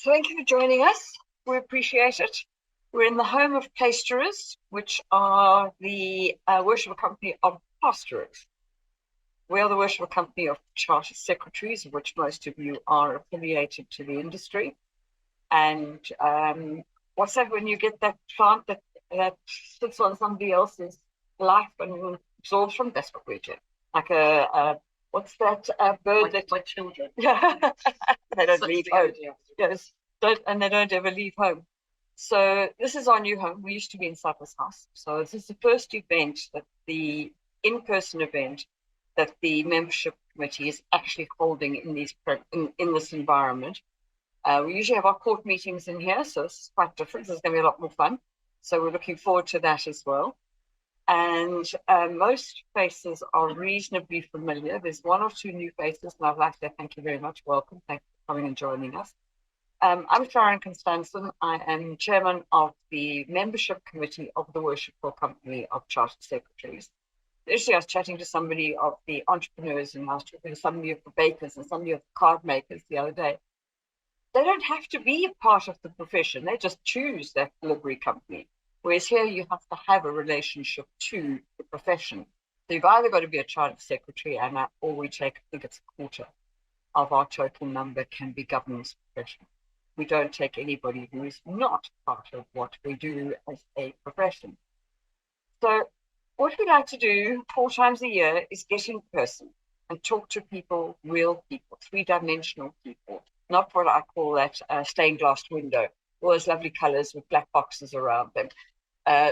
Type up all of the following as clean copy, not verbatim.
Thank you for joining us. We appreciate it. We're in the home of pastorers, which are the worship company of pastorers. We are the worship company of charter secretaries, of which most of you are affiliated to the industry. And what's that when you get that plant that sits on somebody else's life and absorbs from? That's what we do. Like what's that bird that my children? They don't leave home. Yes, and they don't ever leave home. So this is our new home. We used to be in Cypress House. So this is the first event that the in-person event that the membership committee is actually holding in this environment. We usually have our court meetings in here, so it's quite different. There's going to be a lot more fun. So we're looking forward to that as well. And most faces are reasonably familiar. There's one or two new faces, and I'd like to say thank you very much. Welcome. Thank you for coming and joining us. I'm Sharon Constanson. I am chairman of the membership committee of the Worshipful Company of Chartered Secretaries. Actually, I was chatting to somebody of the entrepreneurs, and I was talking to somebody of the bakers and somebody of the card makers the other day. They don't have to be a part of the profession. They just choose that delivery company. Whereas here you have to have a relationship to the profession. So you've either got to be a chartered secretary, or we take, I think it's a quarter of our total number can be governance profession. We don't take anybody who is not part of what we do as a profession. So what we like to do 4 times a year is get in person and talk to people, real people, 3-dimensional people, not what I call that stained glass window, all those lovely colors with black boxes around them.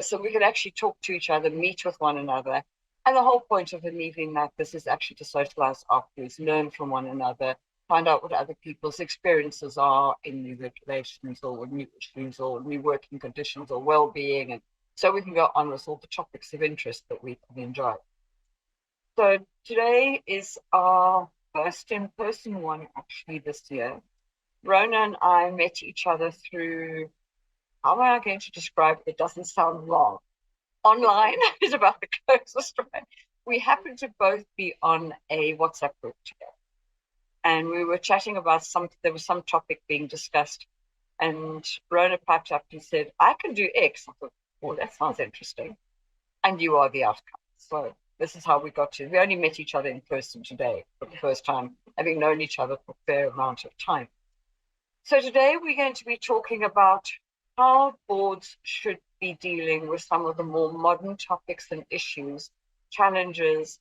So we can actually talk to each other, meet with one another. And the whole point of an evening like this is actually to socialize afterwards, learn from one another, find out what other people's experiences are in new regulations or new issues or new working conditions or well-being. And so we can go on with all the topics of interest that we can enjoy. So today is our first in-person one actually this year. Rona and I met each other through, how am I going to describe it? It doesn't sound wrong. Online is about the closest way. We happened to both be on a WhatsApp group together. And we were chatting about there was some topic being discussed. And Rona piped up and said, I can do X. I thought, well, that sounds interesting. And you are the outcome. So this is how we got to. We only met each other in person today for the first time, having known each other for a fair amount of time. So today we're going to be talking about how boards should be dealing with some of the more modern topics and issues, challenges,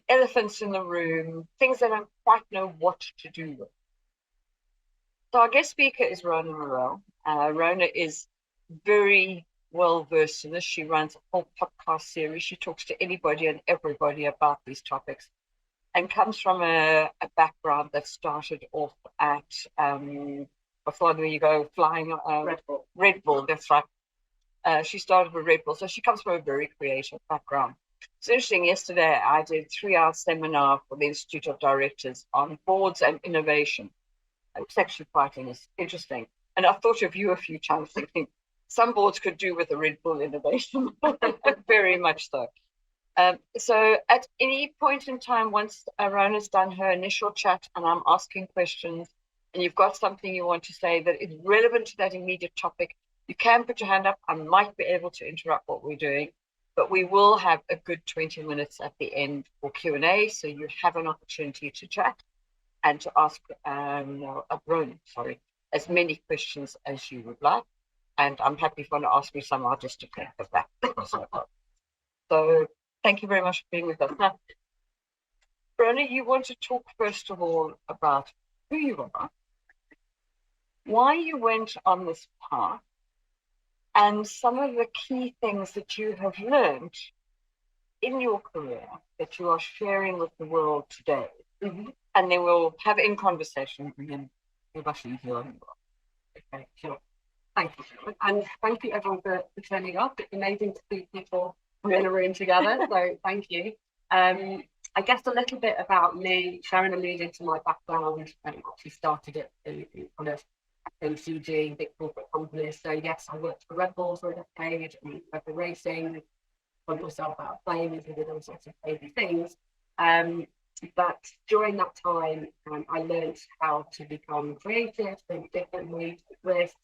elephants in the room, things they don't quite know what to do with. So our guest speaker is Rona Morel. Rona is very well versed in this. She runs a whole podcast series. She talks to anybody and everybody about these topics and comes from a background that started off at, before you go flying, Red Bull, that's right. She started with Red Bull. So she comes from a very creative background. It's interesting, yesterday I did a 3-hour seminar for the Institute of Directors on boards and innovation. It was actually quite interesting. And I've thought of you a few times thinking some boards could do with a Red Bull innovation, very much so. So at any point in time, once Rona's done her initial chat and I'm asking questions and you've got something you want to say that is relevant to that immediate topic, you can put your hand up. I might be able to interrupt what we're doing, but we will have a good 20 minutes at the end for Q&A, so you have an opportunity to chat and to ask as many questions as you would like. And I'm happy if you want to ask me some, I'll just declare for that. So thank you very much for being with us. Now, Rona, you want to talk first of all about who you are, why you went on this path, and some of the key things that you have learned in your career that you are sharing with the world today. Mm-hmm. And then we'll have in conversation and then we'll actually hear on. Okay, sure. Thank you. And thank you everyone for turning up. It's amazing to see people in a room together. So thank you. I guess a little bit about me. Sharon alluded to my background and actually started it in kind of FMCG, big corporate companies. So yes, I worked for Red Bull for a decade and Red Bull Racing, found myself out of flames and did all sorts of crazy things. But during that time, I learned how to become creative, think differently, take risks,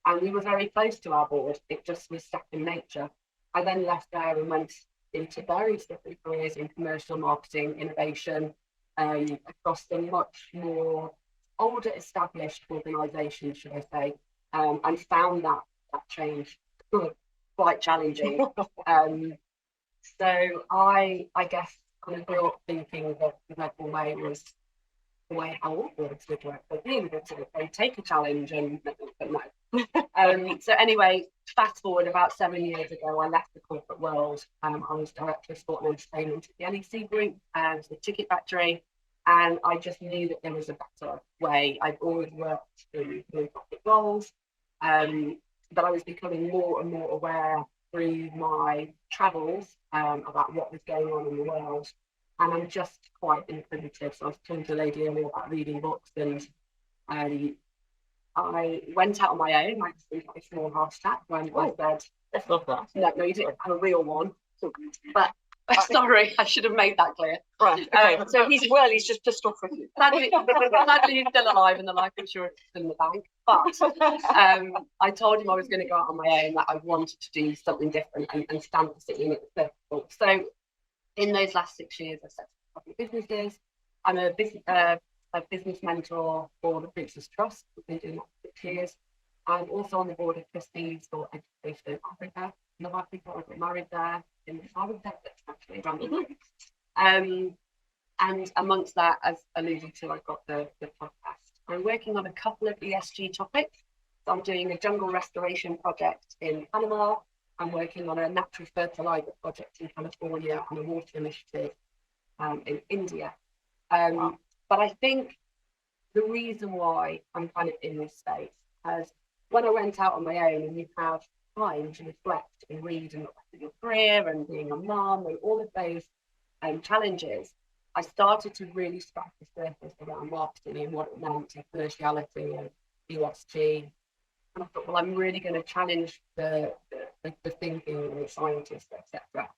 and we were very close to our board. It just was second nature. I then left there and went into various different careers in commercial marketing, innovation, across the much more older established organisations, should I say, and found that change quite challenging. So I guess kind of grew up thinking that the medical way was the way how all boards would work, but being able to they take a challenge and but no. So anyway, fast forward about 7 years ago, I left the corporate world. I was director of sport and entertainment at the NEC Group and the Ticket Factory, and I just knew that there was a better way. I've always worked in corporate roles, but I was becoming more and more aware through my travels about what was going on in the world. And I'm just quite inquisitive. So I was talking to a lady earlier about reading books, and I went out on my own. My husband got a small heart attack when I said, Let's love that. no, you didn't have a real one. But sorry, I should have made that clear. Right. Okay. So he's just pissed off with you. Sadly, he's still alive and the life insurance is in the bank. But I told him I was going to go out on my own, that I wanted to do something different and stand for something that's difficult. So in those last 6 years, I've set up a couple of businesses. I'm a business mentor for the Princess Trust. I've been doing that for 6 years. I'm also on the board of trustees for Education in Africa. North Africa, I got married there in the Southern Texas, actually. And amongst that, as alluded to, I've got the podcast. I'm working on a couple of ESG topics. So I'm doing a jungle restoration project in Panama. I'm working on a natural fertilizer project in California and a water initiative in India. But I think the reason why I'm kind of in this space is when I went out on my own and you have time to reflect and read and look at your career and being a mum and all of those challenges, I started to really scratch the surface around marketing and what it meant to commerciality and ESG. And I thought, well, I'm really going to challenge the thinking and the scientists, etc.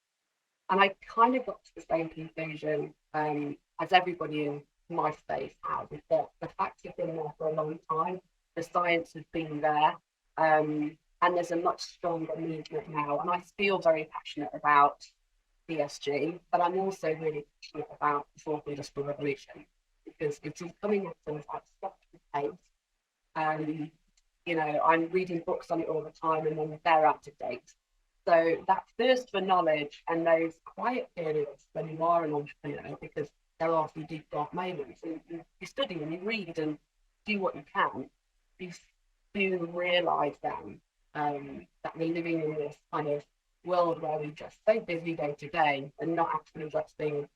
And I kind of got to the same conclusion as everybody in my space has, is that the facts have been there for a long time. The science has been there, and there's a much stronger movement now. And I feel very passionate about ESG, but I'm also really passionate about the fourth industrial revolution, because it's coming at us at such a pace. You know, I'm reading books on it all the time, and then they're out of date. So that thirst for knowledge and those quiet periods when you are an entrepreneur, because there are some deep dark moments, and you study and you read and do what you can, you soon realise then that we're living in this kind of world where we're just so busy day to day and not actually addressing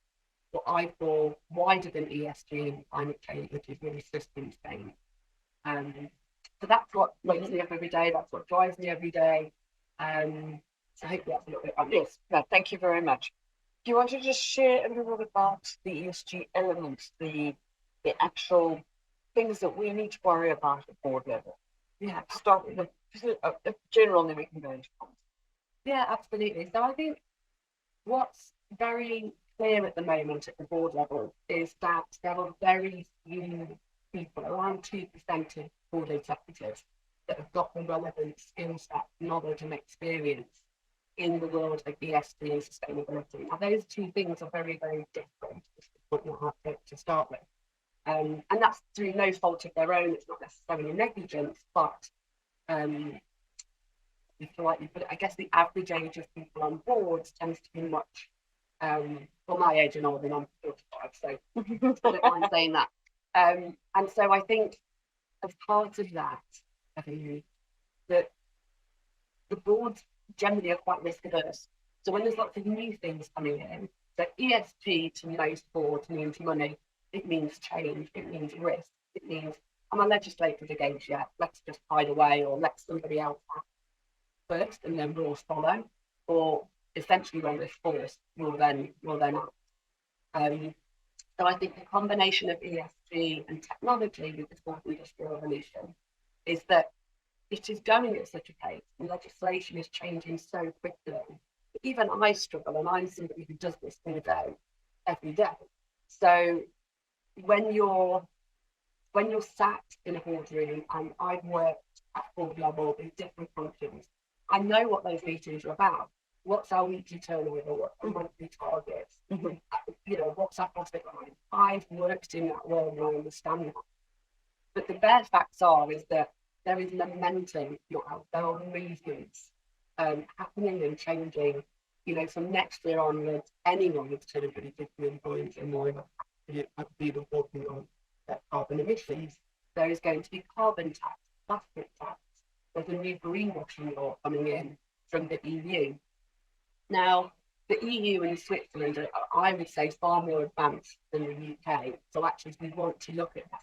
what I call wider than ESG and climate change, which is really systems change. So that's what wakes me up every day. That's what drives me every day. So hopefully that's a little bit on Yes. No, thank you very much. Do you want to just share a little bit about the ESG elements, the actual things that we need to worry about at board level? Yeah, start with a general, and then we can go into comments. Yeah, absolutely. So I think what's very clear at the moment at the board level is that there are very few people, around 2% of board executives, that have got the relevant skill set, knowledge and experience in the world of ESG and sustainability. Now, those two things are very, very different to start with. And that's through no fault of their own. It's not necessarily negligence, but if you like, but I guess the average age of people on boards tends to be much, well, my age and older, and I'm 45, so I don't mind saying that. And so I think as part of that, I think that the boards generally are quite risk averse. So when there's lots of new things coming in, so ESG to most boards means money, it means change, it means risk, it means I'm a legislator against yet, let's just hide away or let somebody else act first and then rules follow, or essentially when we're forced, we'll then act. So I think the combination of ESG and technology with the fourth industrial revolution is that it is going at such a pace and legislation is changing so quickly. Even I struggle, and I'm somebody who does this all day, every day. So when you're sat in a boardroom, and I've worked at board level in different functions, I know what those meetings are about. What's our weekly turnover? What's our monthly targets? You know, what's our profit line? I've worked in that world and I understand that. But the bare facts is that there is momentum, there are movements happening and changing. You know, from next year onwards, anyone with 250 employees and more have been reporting on carbon emissions. There is going to be carbon tax, plastic tax. There's a new greenwashing law coming in from the EU. Now, the EU and Switzerland are, I would say, far more advanced than the UK. So actually, if we want to look at that,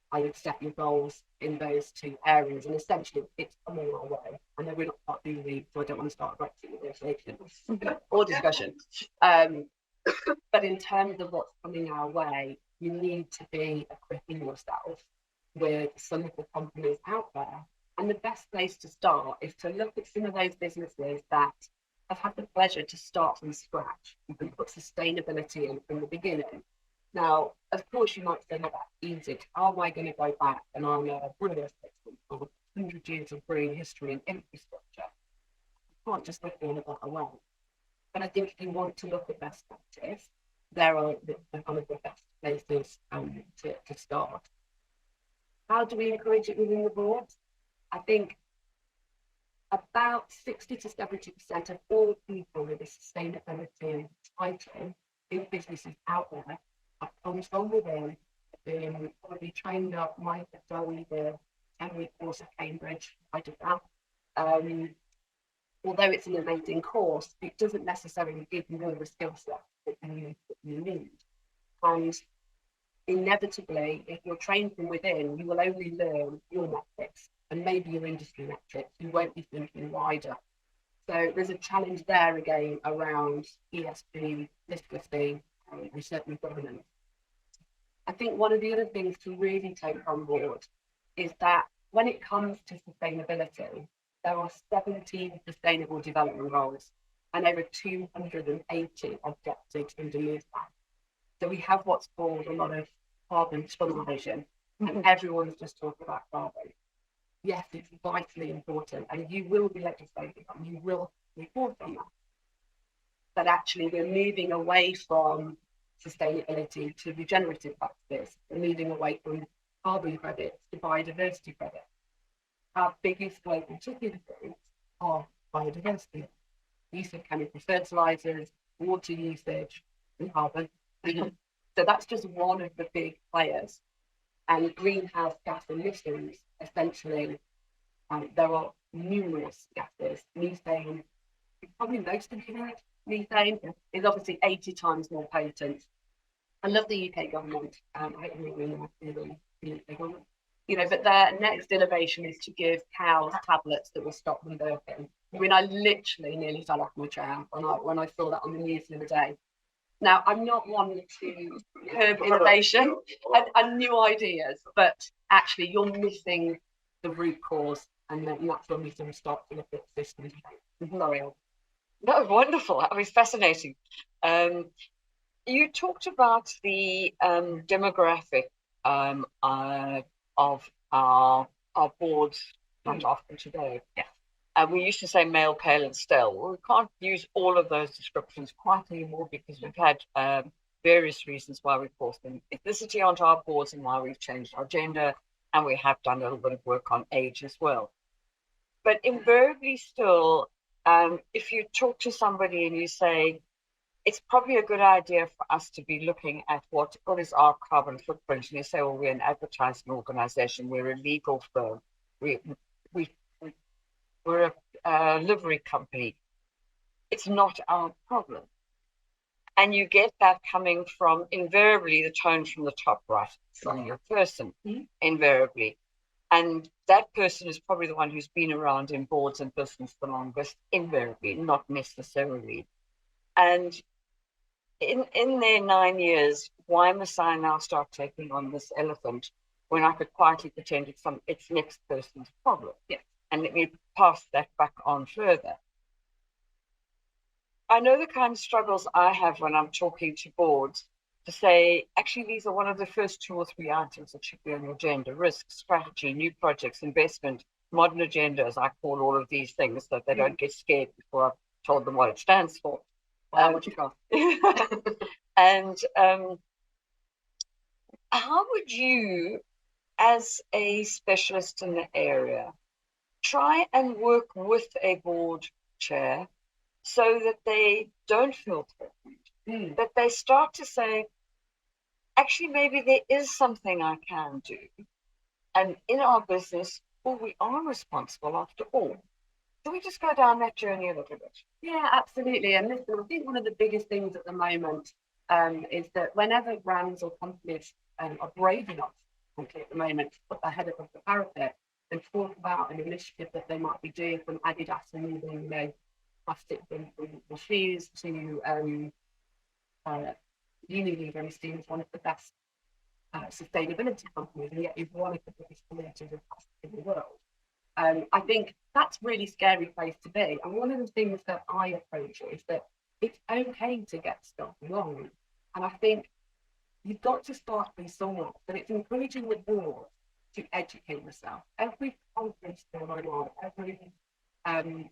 I would set your goals in those two areas, and essentially it's coming our way. I know we're not part of the EU, so I don't want to start Brexit negotiations or discussion. But in terms of what's coming our way, you need to be equipping yourself with some of the companies out there. And the best place to start is to look at some of those businesses that have had the pleasure to start from scratch and put sustainability in from the beginning. Now, of course, you might say, "Not that easy. How am I going to go back and I'm a brilliant of 100 years of green history and infrastructure?" You can't just look all of that away. But I think if you want to look at best practice, there are one of the best places to start. How do we encourage it within the board? I think about 60 to 70% of all people with a sustainability title in businesses out there have come from within, being probably trained up, might have done the 10-week course at Cambridge. I did that. Although it's an amazing course, it doesn't necessarily give you all the skill set that you need. And inevitably, if you're trained from within, you will only learn your metrics and maybe your industry metrics. You won't be thinking wider. So there's a challenge there again around ESG, literacy, and certainly governance. I think one of the other things to really take on board is that when it comes to sustainability, there are 17 sustainable development goals and over 280 objectives underneath that. So we have what's called a lot of carbon tunnel vision, and everyone's just talking about carbon. Yes, it's vitally important, and you will be legislating, and you will report on that. But actually, we're moving away from sustainability to regenerative practices. We're moving away from carbon credits to biodiversity credits. Our biggest global tipping points are biodiversity, use of chemical fertilizers, water usage, and carbon. So that's just one of the big players. And greenhouse gas emissions, essentially, there are numerous gases. Methane, probably most of you know, methane is obviously 80 times more potent. I love the UK government. I hope you agree with the UK government. You know, but their next innovation is to give cows tablets that will stop them burping. I mean, I literally nearly fell off my chair when I saw that on the news the other day. Now, I'm not one to curb innovation and new ideas, but actually you're missing the root cause, and that's when we can start to look at systems. L'Oreal. No, wonderful. That was fascinating. You talked about the demographic of our boards not often today. Yeah. We used to say male, pale, and still. Well, we can't use all of those descriptions quite anymore because we've had various reasons why we've forced them ethnicity onto our boards and why we've changed our gender, and we have done a little bit of work on age as well. But invariably still, if you talk to somebody and you say, it's probably a good idea for us to be looking at what is our carbon footprint, and you say, well, we're an advertising organization, we're a legal firm, we're a livery company. It's not our problem. And you get that coming from invariably the tone from the top right, from your person, invariably. And that person is probably the one who's been around in boards and business the longest, invariably, not necessarily. And in their 9 years, why must I now start taking on this elephant when I could quietly pretend it's next person's problem? Yeah. And let me pass that back on further. I know the kind of struggles I have when I'm talking to boards to say, actually, these are one of the first 2 or 3 items that should be on your agenda: risk, strategy, new projects, investment, modern agendas. I call all of these things so they don't get scared before I've told them what it stands for. What you got? And how would you, as a specialist in the area, try and work with a board chair so that they don't feel threatened, that they start to say, actually, maybe there is something I can do. And in our business, well, we are responsible after all. Do we just go down that journey a little bit? Yeah, absolutely. And listen, I think one of the biggest things at the moment is that whenever brands or companies are brave enough, frankly, at the moment, to put their head above the parapet and talk about an initiative that they might be doing, from Adidas and using, you know, plastic from shoes to Unilever is seen as one of the best sustainability companies, and yet is one of the biggest polluters of plastic in the world. I think that's a really scary place to be. And one of the things that I approach is that it's okay to get stuff wrong. And I think you've got to start with somewhere, but it's encouraging the board to educate yourself. Every conference that I'm on, every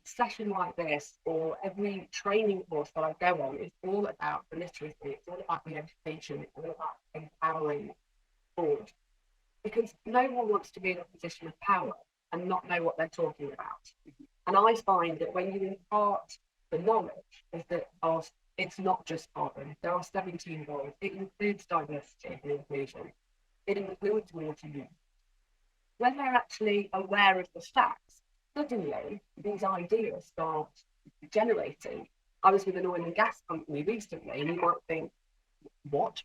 session like this, or every training course that I go on, is all about the literacy, it's all about the education, it's all about empowering the board. Because no one wants to be in a position of power and not know what they're talking about. And I find that when you impart the knowledge, is that it's not just carbon. There are 17 goals. It includes diversity and inclusion. It includes water use. When they're actually aware of the facts, suddenly these ideas start generating. I was with an oil and gas company recently, and you might think, what?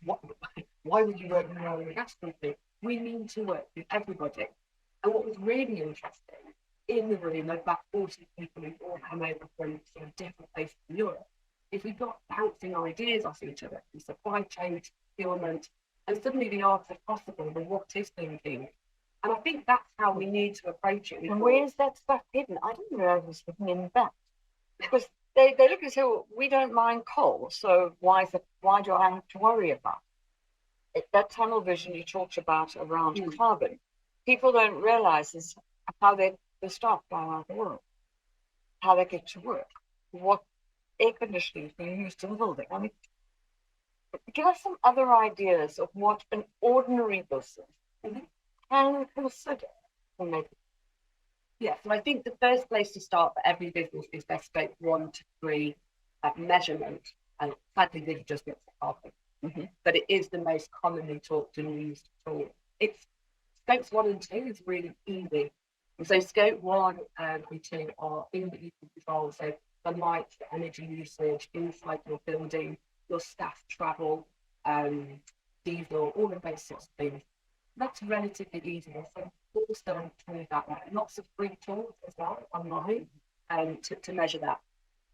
Why would you work with an oil and gas company? We need to work with everybody. And what was really interesting, in the room, there were about 40 people who all come over from sort of different places in Europe, is we got bouncing ideas off each other, from supply chain to procurement, and suddenly the art of possible, the what is thinking. And I think that's how we need to approach it. And where's that stuff hidden? I didn't realize it was hidden in that. Because they look and say, well, we don't mind coal, so why do I have to worry about it? That tunnel vision you talked about around carbon, people don't realize is how they start flying around the world, how they get to work, what air conditioning is being used in the building. I mean, give us some other ideas of what an ordinary business can consider when they. Yeah, so I think the first place to start for every business is their scope 1 to 3 measurement. And sadly, this just gets carbon. But it is the most commonly talked and used tool. It's scopes 1 and 2 is really easy. And so scope 1 and 2 are things that you can control. So the lights, the energy usage inside your building, your staff travel, diesel, all of those sorts of things. That's relatively easy. So also tools out there, lots of free tools as well online to measure that.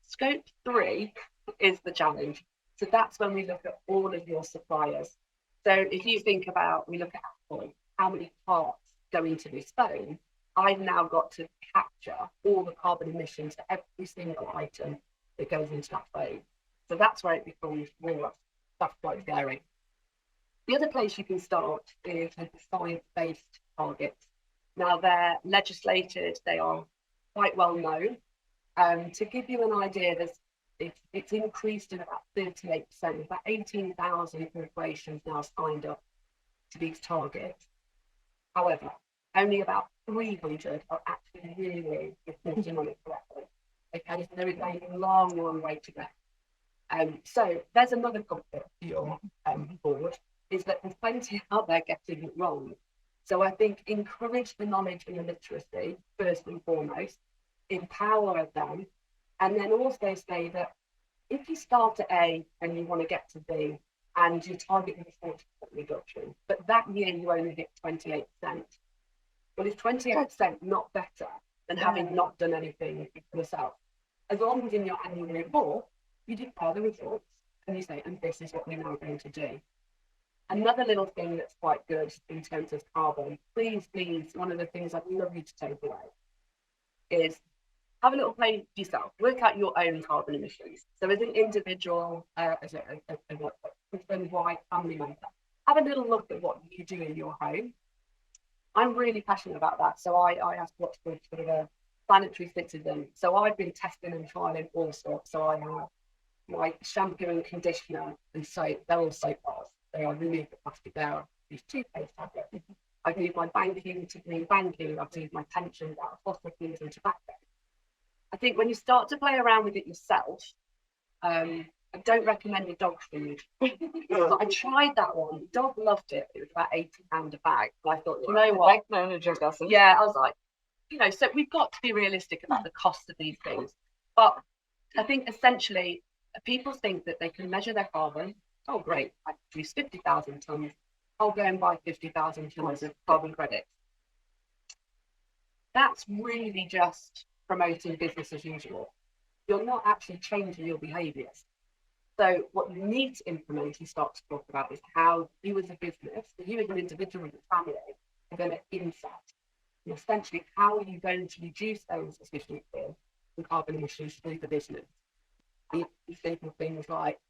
Scope 3 is the challenge. So that's when we look at all of your suppliers. So if you think about, we look at Apple, how many parts go into this phone, I've now got to capture all the carbon emissions for every single item that goes into that phone. So that's where it becomes more stuff quite scary. The other place you can start is with the science-based targets. Now they're legislated, they are quite well known. To give you an idea, it's increased in about 38%. About 18,000 corporations now signed up to these targets. However, only about 300 are actually really reporting on it correctly. Okay, so there is a long, long way to go. So there's another comfort for your board, is that there's plenty out there getting it wrong. So I think encourage the knowledge and the literacy, first and foremost, empower them, and then also say that if you start at A and you want to get to B and you're targeting a 40% reduction, but that year you only hit 28%, well, is 28% not better than having not done anything yourself? As long as in your annual report, you declare the results and you say, and this is what we're now going to do. Another little thing that's quite good in terms of carbon, please, one of the things I'd love you to take away is have a little play yourself, work out your own carbon emissions. So as an individual, as a husband, wife, family member. Have a little look at what you do in your home. I'm really passionate about that. So I asked what's called sort of a planetary citizen. So I've been testing and trialing all sorts. So I have my shampoo and conditioner and soap, they're all soap bars. They are removed the plastic there. Use toothpaste tablets. I've moved my banking to green banking. I've moved my pensions out of fossil fuels and tobacco. I think when you start to play around with it yourself, I don't recommend a dog food. But I tried that one. The dog loved it. It was about £80 a bag. And I thought, you know what? Bank manager doesn't. Yeah, I was like, so we've got to be realistic about the cost of these things. But I think essentially, people think that they can measure their carbon. Oh, great, I produce 50,000 tonnes. I'll go and buy 50,000 tonnes of carbon credits. That's really just promoting business as usual. You're not actually changing your behaviours. So what you need to implement and start to talk about is how you as a business, you as an individual and family, are going to inset. And essentially, how are you going to reduce those efficiencies and carbon emissions through the business? You think of things like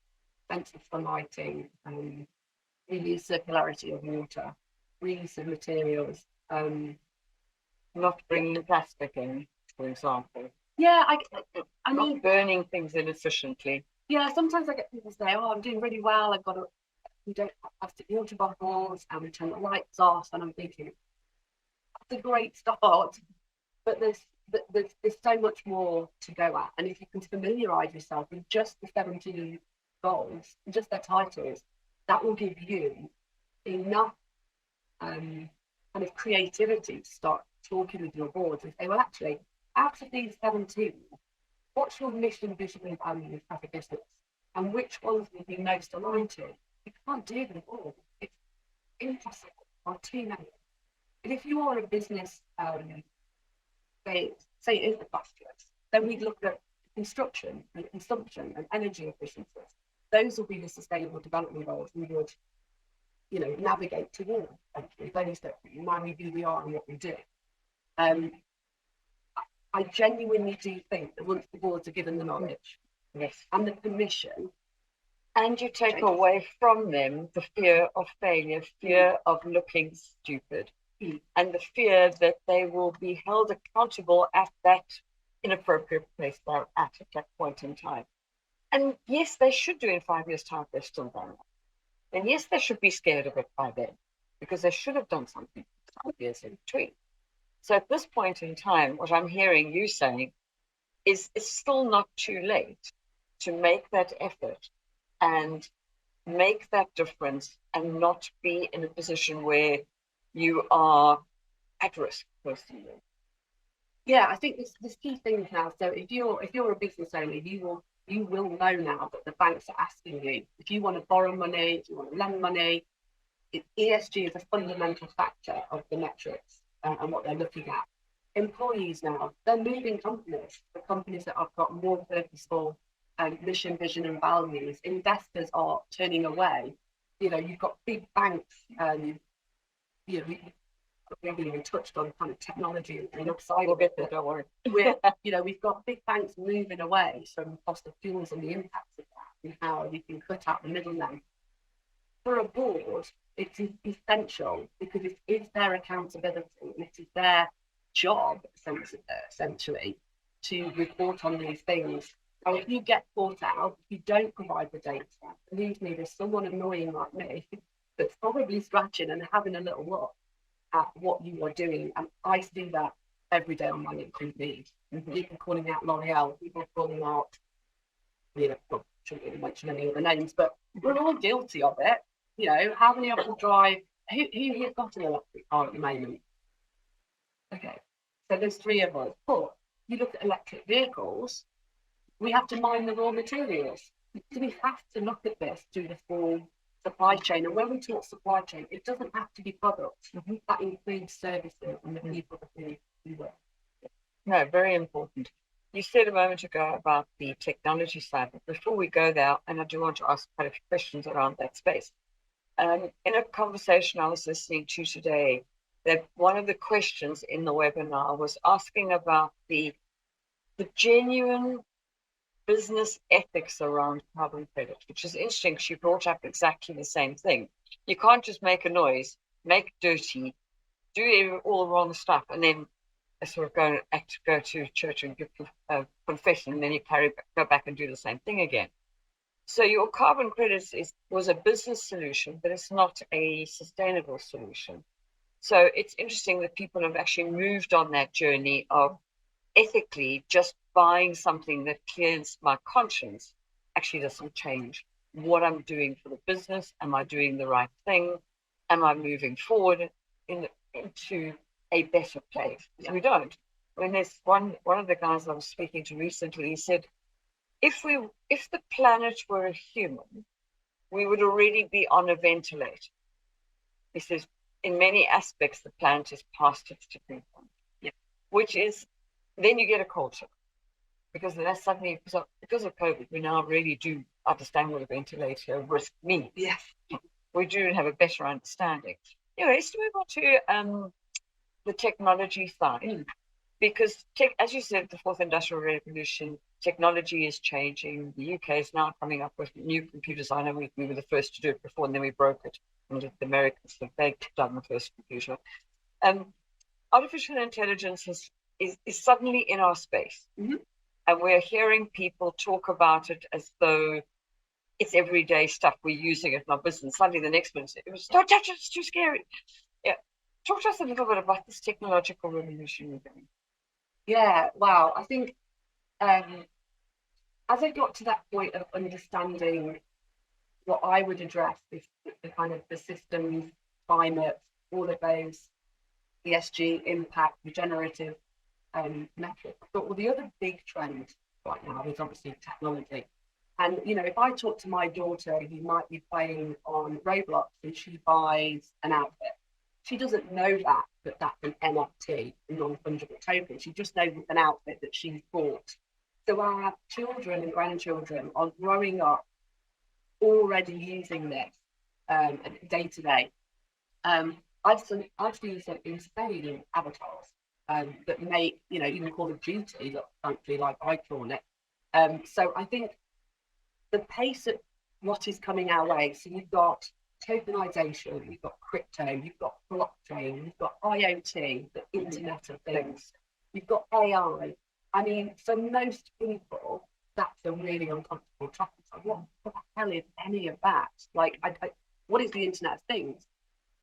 sensors for lighting, reuse circularity of water, reuse of materials. Not bringing plastic in, for example. Yeah, I Not mean, burning things inefficiently. yeah, sometimes I get people say, oh, I'm doing really well. We don't have plastic water bottles and we turn the lights off. And I'm thinking, that's a great start. But there's so much more to go at. And if you can familiarise yourself with just the 17 goals, just their titles, that will give you enough kind of creativity to start talking with your boards and say, well, actually, out of these 17, what's your mission, vision, and value as a business? And which ones will be most aligned to? You can't do them all. It's impossible or too many. And if you are a business, say it is the plastics, then we look at construction and consumption and energy efficiencies. Those will be the sustainable development goals we would, navigate towards. Those that marry who we are and what we do. I genuinely do think that once the boards are given the knowledge, yes, and the permission, and you take away from them the fear of failure, fear of looking stupid, and the fear that they will be held accountable at that inappropriate place they're at that point in time. And yes, they should do in 5 years' time if they're still done that. And yes, they should be scared of it by then, because they should have done something 5 years in between. So at this point in time, what I'm hearing you saying is it's still not too late to make that effort and make that difference and not be in a position where you are at risk personally. Yeah, I think this key thing now. So if you're a business owner, you will know now that the banks are asking you if you want to borrow money, if you want to lend money. ESG is a fundamental factor of the metrics and what they're looking at. Employees now, they're moving companies, the companies that have got more purposeful mission, vision, and values. Investors are turning away. You've got big banks. We haven't even touched on kind of technology and upside of it. Don't worry. We've got big banks moving away from fossil fuels and the impacts of that, and how you can cut out the middlemen. For a board, it's essential because it is their accountability and it is their job, essentially, to report on these things. And if you get caught out, if you don't provide the data, believe me, there's someone annoying like me that's probably scratching and having a little look at what you are doing. And I see that every day on my LinkedIn feed. People calling out L'Oreal, people calling out, shouldn't really mention any other names, but we're all guilty of it. How many of them drive? Who has got an electric car at the moment? Okay, so there's 3 of us. But you look at electric vehicles, we have to mine the raw materials. So we have to look at this through the full supply chain. And when we talk supply chain, it doesn't have to be products. That includes services and the people that we work. No, very important. You said a moment ago about the technology side, but before we go there, and I do want to ask quite a few questions around that space. In a conversation I was listening to today, that one of the questions in the webinar was asking about the genuine business ethics around carbon credit, which is interesting. She brought up exactly the same thing. You can't just make a noise, make dirty, do all the wrong stuff, and then sort of go to church and give confession, and then you go back and do the same thing again. So your carbon credits was a business solution, but it's not a sustainable solution. So it's interesting that people have actually moved on that journey of ethically just buying something that clears my conscience actually doesn't change what I'm doing for the business. Am I doing the right thing? Am I moving forward into a better place? Yeah. We don't. When there's one of the guys I was speaking to recently, he said, if the planet were a human, we would already be on a ventilator. He says, in many aspects, the planet is past its tipping point. Yeah. Which is, then you get a culture. Because that's suddenly, because of COVID, we now really do understand what a ventilator risk means. Yes. We do have a better understanding. Anyways, to move on to the technology side, because as you said, the fourth industrial revolution, technology is changing. The UK is now coming up with new computers. I know we were the first to do it before, and then we broke it. And the Americans, they done the first computer. Artificial intelligence is suddenly in our space. Mm-hmm. And we're hearing people talk about it as though it's everyday stuff. We're using it in our business. Suddenly the next minute, don't touch it, it's too scary. Yeah. Talk to us a little bit about this technological revolution we're doing. Yeah, wow. I think as I got to that point of understanding what I would address is the kind of the systems, climate, all of those ESG impact, regenerative metrics. But the other big trend right now is obviously technology. And, if I talk to my daughter who might be playing on Roblox and she buys an outfit, she doesn't know that that's an NFT, a non-fungible token. She just knows it's an outfit that she's bought. So our children and grandchildren are growing up already using this day to day. I've seen some insane avatars that make, even Call of Duty look frankly like I call it. So I think the pace of what is coming our way, so you've got tokenization, you've got crypto, you've got blockchain, you've got IoT, the Internet of Things, you've got AI. I mean, for most people, that's a really uncomfortable topic. Like, what the hell is any of that? Like, what is the Internet of Things?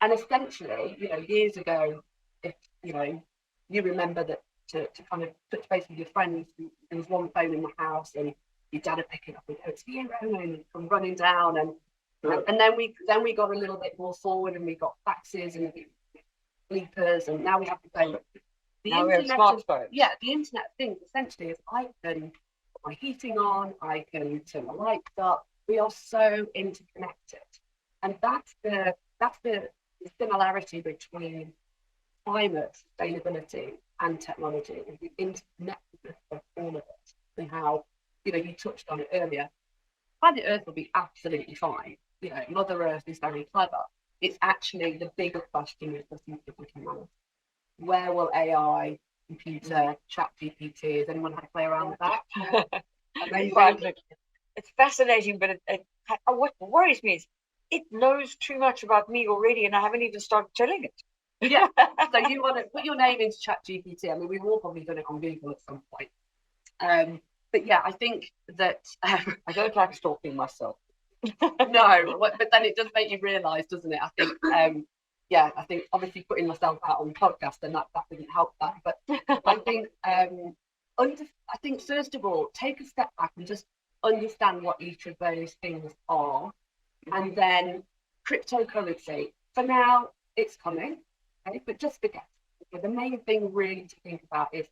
And essentially, years ago, if you remember that to kind of touch base with your friends, there was one phone in the house, and your dad would pick it up and go, "It's here," and come running down, and then we got a little bit more forward, and we got faxes and bleepers, and now we have the phone. Now we have smartphones. The Internet of Things essentially is I can put my heating on, I can turn the lights up. We are so interconnected, and that's the similarity between climate, sustainability, and technology, and the interconnectedness of all of it, and how you touched on it earlier. Planet Earth will be absolutely fine. Mother Earth is very clever. It's actually the bigger question is the future of humanity. Where will AI, computer, chat GPT, has anyone had to play around with that? It's fascinating, but what worries me is it knows too much about me already, and I haven't even started telling it. Yeah. So you want to put your name into chat GPT. I mean, we've all probably done it on Google at some point. But yeah, I think that I don't like stalking myself. No, but then it does make you realise, doesn't it? I think, I think obviously putting myself out on the podcast and that didn't help that. But I think, I think first of all, take a step back and just understand what each of those things are, and then cryptocurrency. For now, it's coming, okay? But just forget. The main thing really to think about is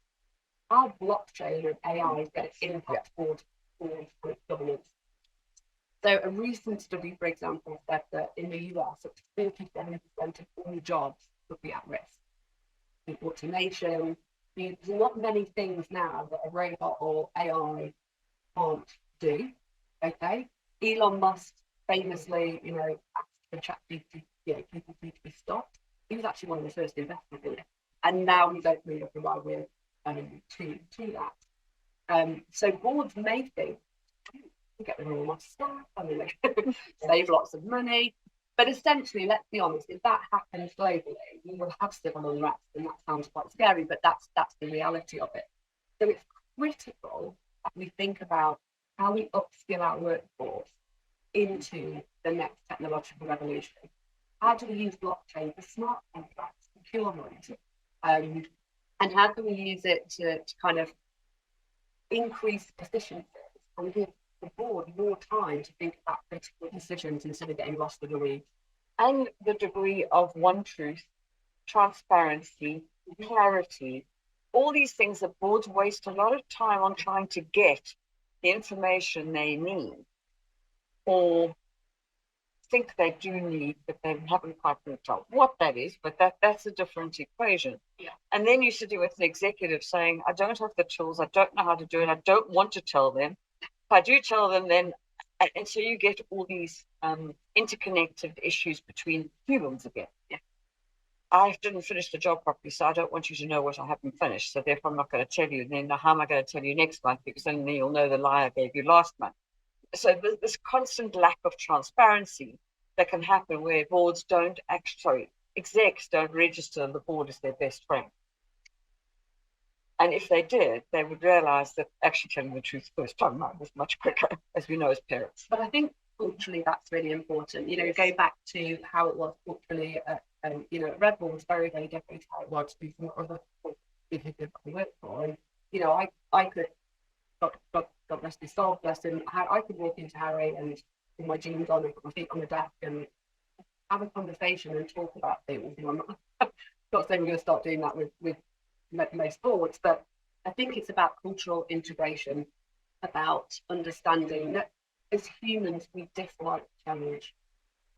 how blockchain and AI is going to impact towards governance. So a recent study, for example, said that in the US, up to 37% of all jobs would be at risk. In automation, there's not many things now that a robot or AI can't do. Okay, Elon Musk famously, asked for ChatGPT to be stopped. He was actually one of the first investors in it, and now he's opening up the right way to that. So boards may think, we get rid of all my staff, I mean, save lots of money. But essentially, let's be honest, if that happens globally, we will have civil unrest, and that sounds quite scary, but that's the reality of it. So it's critical that we think about how we upskill our workforce into the next technological revolution. How do we use blockchain for smart contracts, procurement, and how can we use it to kind of increase efficiency and give the board more time to think about critical decisions instead of getting lost in the weeds? And the degree of one truth, transparency, clarity, all these things that boards waste a lot of time on trying to get the information they need or think they do need, but they haven't quite worked out what that is, but that's a different equation. Yeah. And then you're sitting with an executive saying, I don't have the tools, I don't know how to do it, I don't want to tell them. If I do tell them, then, and so you get all these interconnected issues between humans again. Yeah. I didn't finish the job properly, so I don't want you to know what I haven't finished. So therefore, I'm not going to tell you. And then how am I going to tell you next month? Because then you'll know the lie I gave you last month. So there's this constant lack of transparency that can happen where boards don't execs don't register the board as their best friend. And if they did, they would realize that actually telling the truth first time was much quicker, as we know as parents. But I think culturally that's really important. You know, yes. Go back to how it was culturally at, Red Bull was very, very different to how it was before other people I worked for. And, I could, God rest his soul, bless him, I could walk into Harry and with my jeans on and my feet on the desk and have a conversation and talk about things. I'm not saying we're going to start doing that with most boards, but I think it's about cultural integration, about understanding that as humans we dislike challenge.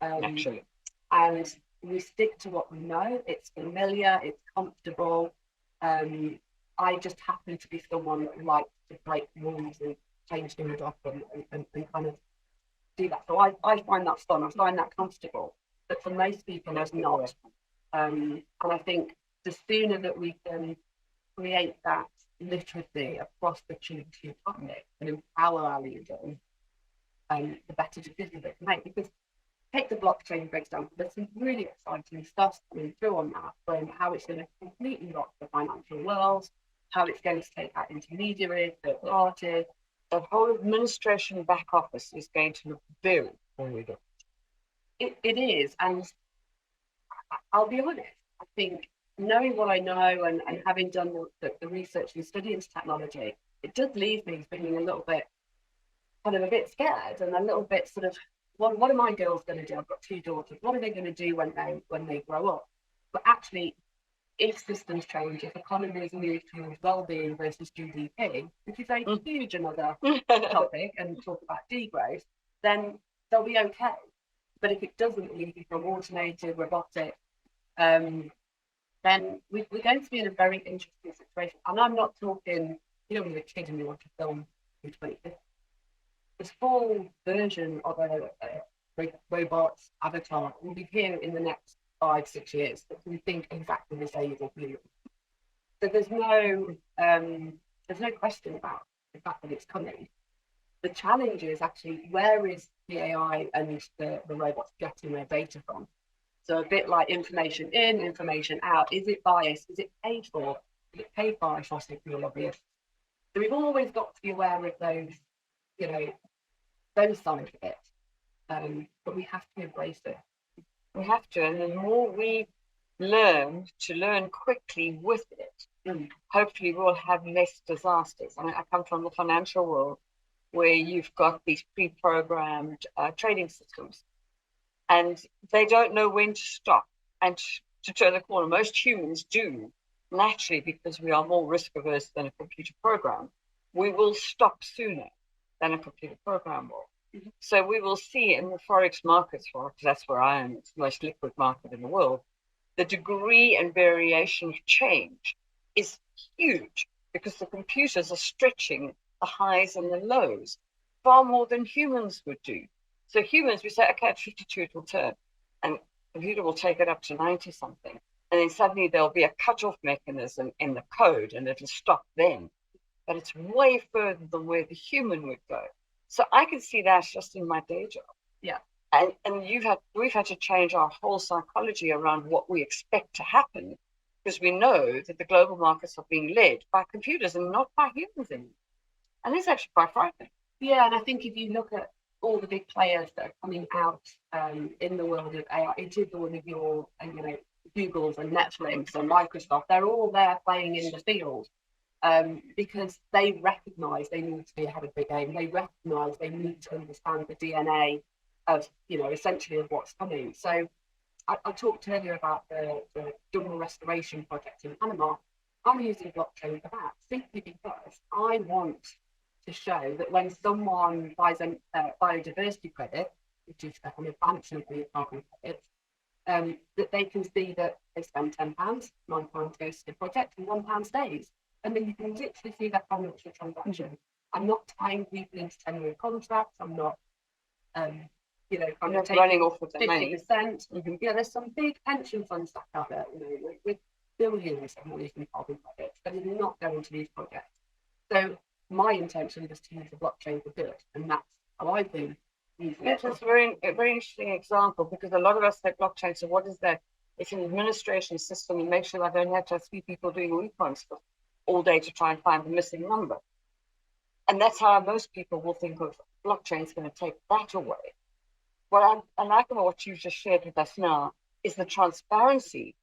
Naturally. And we stick to what we know. It's familiar, it's comfortable. I just happen to be someone that likes to break rules and change things up and kind of do that. So I find that fun, I find that comfortable. But for most people, it's not. And I think the sooner that we can create that literacy across the community public and empower our leaders, the better decisions they can make. Because take the blockchain, for example, there's some really exciting stuff coming through on that, from how it's going to completely rock the financial world, how it's going to take out intermediaries, third parties. The whole administration back office is going to look very, very different. It is, and I'll be honest, I think knowing what I know and having done the research and study into technology, it does leave me feeling a little bit, kind of a bit scared and a little bit sort of, what are my girls going to do? I've got 2 daughters. What are they going to do when they grow up? But actually, if systems change, if economies move towards well-being versus GDP, which is a huge another topic, and talk about degrowth, then they'll be okay. But if it doesn't, we become automated, robotic, then we're going to be in a very interesting situation. And I'm not talking, when you're a kid and you want to film in 2050. This full version of a robot avatar will be here in the next 5-6 years that can think exactly the same as you. So there's no question about the fact that it's coming. The challenge is actually, where is the AI and the robots getting their data from? So a bit like information in, information out. Is it biased? Is it paid for? Is it paid by fossil fuel lobbyists? So we've always got to be aware of those, those sides of it. But we have to embrace it. We have to, and the more we learn quickly with it, hopefully we'll have less disasters. I come from the financial world where you've got these pre-programmed trading systems, and they don't know when to stop and to turn the corner. Most humans do, naturally, because we are more risk averse than a computer program. We will stop sooner than a computer program will. So we will see in the forex markets, because that's where I am, it's the most liquid market in the world, the degree and variation of change is huge because the computers are stretching the highs and the lows far more than humans would do. So humans, we say, okay, at 52 it will turn, and the computer will take it up to 90 something. And then suddenly there'll be a cutoff mechanism in the code and it'll stop then. but it's way further than where the human would go. So I can see that just in my day job. Yeah. And we've had to change our whole psychology around what we expect to happen, because we know that the global markets are being led by computers and not by humans anymore. And it's actually quite frightening. Yeah, and I think if you look at all the big players that are coming out in the world of AI, it is all of your, Googles and Netflix and Microsoft, they're all there playing in the field because they recognise they need to be ahead of the game. They recognise they need to understand the DNA of, essentially of what's coming. So I talked earlier about the double restoration project in Panama. I'm using blockchain for that simply because I want to show that when someone buys a biodiversity credit, which is an advancement of the carbon credits, that they can see that they spend £10, £9 goes to the project, and £1 stays. And then you can literally see that financial transaction. I'm not tying people into 10-year contracts. I'm not, running off with the 50%. money. Mm-hmm. Yeah, there's some big pension funds stuck out there, with billions of money from carbon credits that is not going to these projects. So my intention is to use the blockchain for good, and that's how I've been using it. It's a very interesting example, because a lot of us say blockchain. So what is that? It's an administration system, and make sure that I don't have to have 3 people doing recons all day to try and find the missing number. And that's how most people will think of blockchain is going to take that away. What I like about what you've just shared with us now is the transparency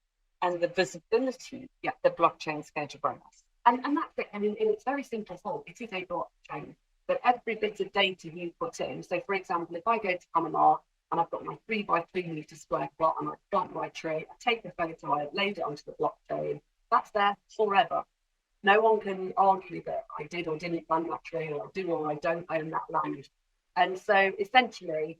and the visibility that blockchain is going to bring us. And that's it. I mean, in its very simple form, it is a blockchain. But every bit of data you put in, so for example, if I go to Panama and I've got my 3 by 3 meter square plot and I plant my tree, I take the photo, I load it onto the blockchain, that's there forever. No one can argue that I did or didn't plant that tree, or I do or I don't own that land. And so essentially,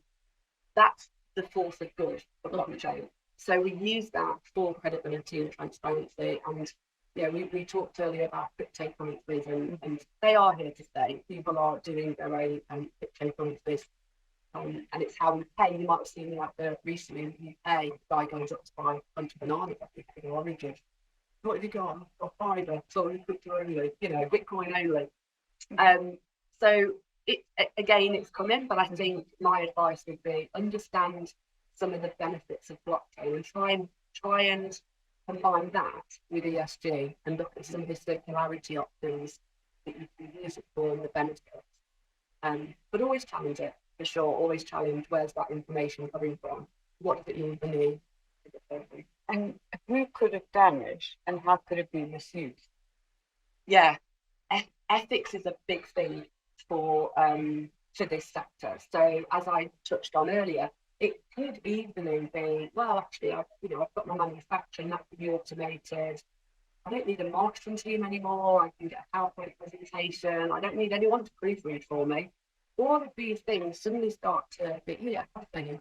that's the force of good for blockchain. So we use that for credibility and transparency. And we talked earlier about cryptocurrencies, and they are here to stay. People are doing their own cryptocurrencies, and it's how we pay. You might have seen like recently in the UK, the guy goes up to buy a bunch of bananas at the origin. What have you got? Got fibre, sorry, crypto only, Bitcoin only. So it's coming, but I think my advice would be understand some of the benefits of blockchain and try and combine that with ESG and look at some of the circularity options that you can use it for and the benefits. But always challenge it, for sure. Always challenge, where's that information coming from? What does it mean for me? And who could have damaged, and how could it be misused? Yeah, ethics is a big thing for this sector. So as I touched on earlier, it could easily be, well, actually, I've got my manufacturing, that could be automated. I don't need a marketing team anymore. I can get a PowerPoint presentation. I don't need anyone to proofread for me. All of these things suddenly start to be, cost saving.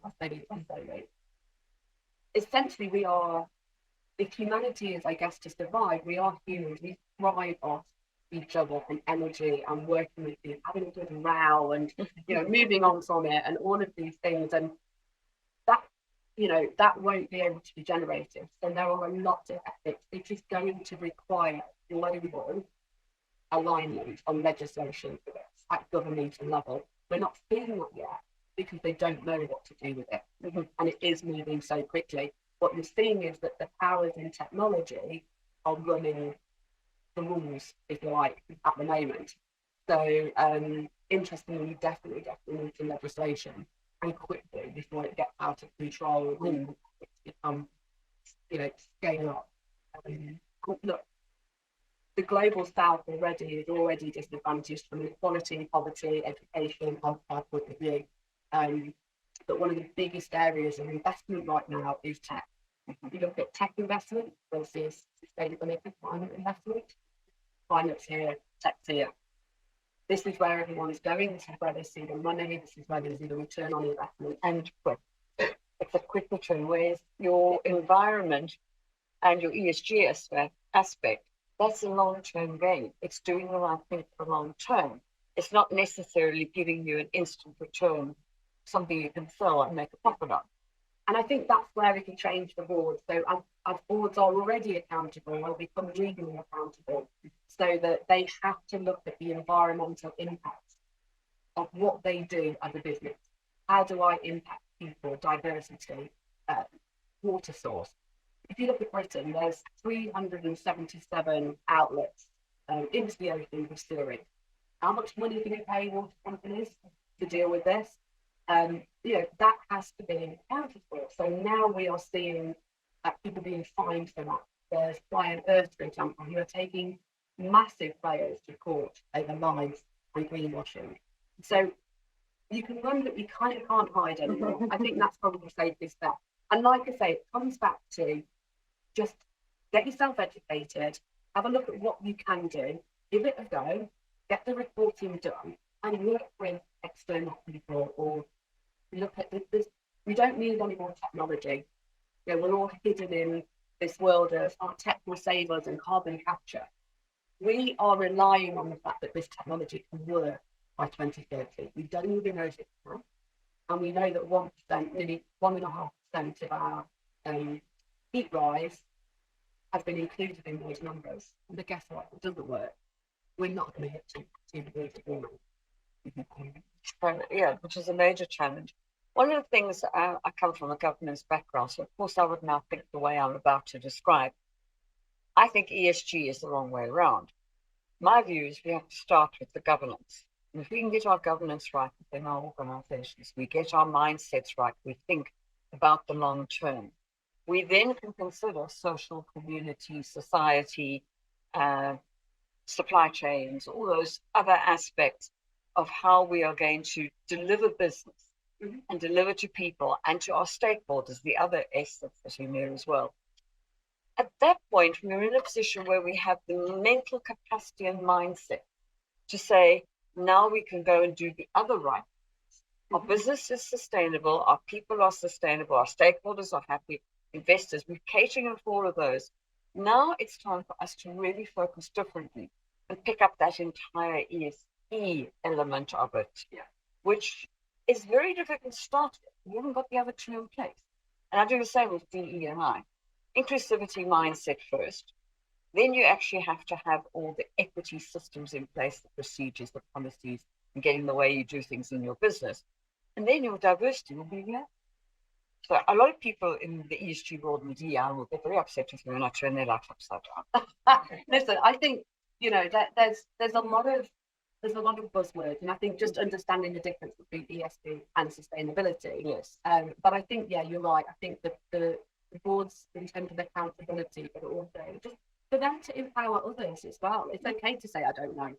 Essentially, if humanity is, I guess, to survive, we are humans. We thrive off each other and energy and working with you, having a good row and, moving on from it and all of these things. And that won't be able to be generated. So there are a lot of ethics. It is going to require global alignment on legislation for this at governmental level. We're not seeing that yet because they don't know what to do with it. Mm-hmm. And it is moving so quickly. What you're seeing is that the powers in technology are running the rules, if you like, at the moment. So interestingly, definitely need some legislation, and quickly before it gets out of control and become, scale up. Look, the global south is already disadvantaged from equality, poverty, education, healthcare point of view. But one of the biggest areas of investment right now is tech. If you look at tech investment versus sustainability, climate investment, climate's here, tech's here. This is where everyone's going. This is where they see the money. This is where they see the return on investment. And it's a quick return, whereas your environment and your ESG aspect, that's a long-term gain. It's doing the right thing for long term. It's not necessarily giving you an instant return, something you can sell and make a profit on. And I think that's where we can change the board. So as boards are already accountable, they'll become legally accountable, so that they have to look at the environmental impacts of what they do as a business. How do I impact people, diversity, water source? If you look at Britain, there's 377 outlets into the ocean distillery. How much money do we pay water companies to deal with this? That has to be accounted for. So now we are seeing people being fined for that. There's Brian Earth, for example, who are taking massive players to court over lies and greenwashing. So you can run, but you kind of can't hide anymore. I think that's probably the safest bet. And like I say, it comes back to just get yourself educated, have a look at what you can do, give it a go, get the reporting done, and work with external people, or look at this. We don't need any more technology. We're all hidden in this world of our tech will save us and carbon capture. We are relying on the fact that this technology can work by 2030. We don't even know if it can. And we know that 1%, nearly 1.5% of our heat rise has been included in those numbers. But guess what? It doesn't work. We're not going to hit 2 degrees of warming. Yeah, which is a major challenge. One of the things, I come from a governance background, so of course I would now think the way I'm about to describe. I think ESG is the wrong way around. My view is we have to start with the governance. And if we can get our governance right within our organizations, we get our mindsets right, we think about the long term, we then can consider social, community, society, supply chains, all those other aspects of how we are going to deliver business and deliver to people and to our stakeholders, the other S that's in there as well. At that point, we're in a position where we have the mental capacity and mindset to say, now we can go and do the other right. Our business is sustainable, our people are sustainable, our stakeholders are happy, investors, we're catering for all of those. Now it's time for us to really focus differently and pick up that entire ESG element of it, which is very difficult to start with. We haven't got the other two in place. And I do the same with DE&I. Inclusivity mindset first. Then you actually have to have all the equity systems in place, the procedures, the policies, and getting the way you do things in your business. And then your diversity will be here. So a lot of people in the ESG world and the DEI will get very upset if you and I turn their life upside down. Listen, I think that there's a lot of buzzwords, and I think just understanding the difference between ESG and sustainability. Yes. But I think you're right. I think that the boards in terms of accountability, but also just for them to empower others as well. It's okay to say I don't know.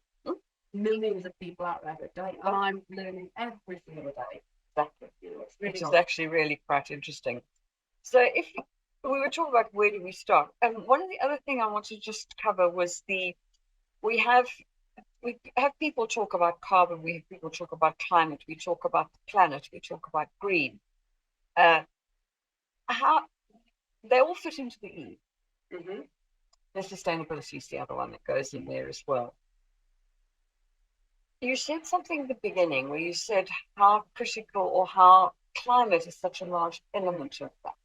Millions of people out there that don't, and I'm learning every single day. Exactly. Which is actually really quite interesting. So if we were talking about where do we start, and one of the other thing I wanted to just cover was we have people talk about carbon, we have people talk about climate, we talk about the planet, we talk about green. How they all fit into the E. The sustainability is the other one that goes in there as well. You said something at the beginning where you said how critical or how climate is such a large element of that.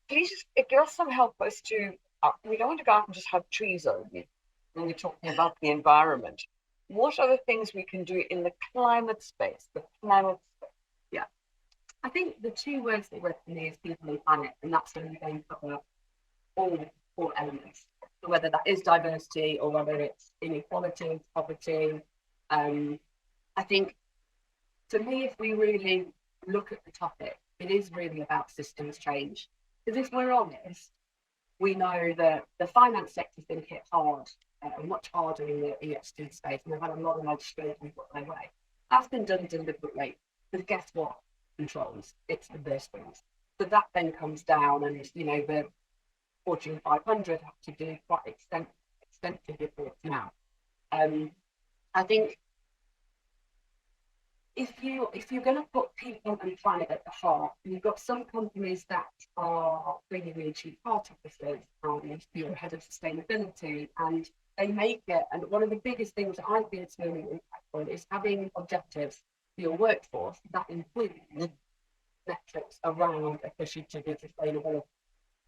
Please give us some help as to, we don't want to go out and just have trees only when we're talking about the environment. What are the things we can do in the climate space, Yeah. I think the two words that work for me is people and planet, and that's going to cover all elements, whether that is diversity or whether it's inequality, poverty. I think, to me, if we really look at the topic, it is really about systems change. Because if we're honest, we know that the finance sector's been hit hard, much harder in the ESG space, and they've had a lot of legislation put their way. That's been done deliberately. Because guess what? Controls. It's the best things. So that then comes down, and the Fortune 500 have to do quite extensive reports now. I think if you're going to put people and planet at the heart, you've got some companies that are really chief heart officers, and you're head of sustainability, and they make it. And one of the biggest things that I feel it's really impactful is having objectives for your workforce that include net metrics around efficiency and sustainability.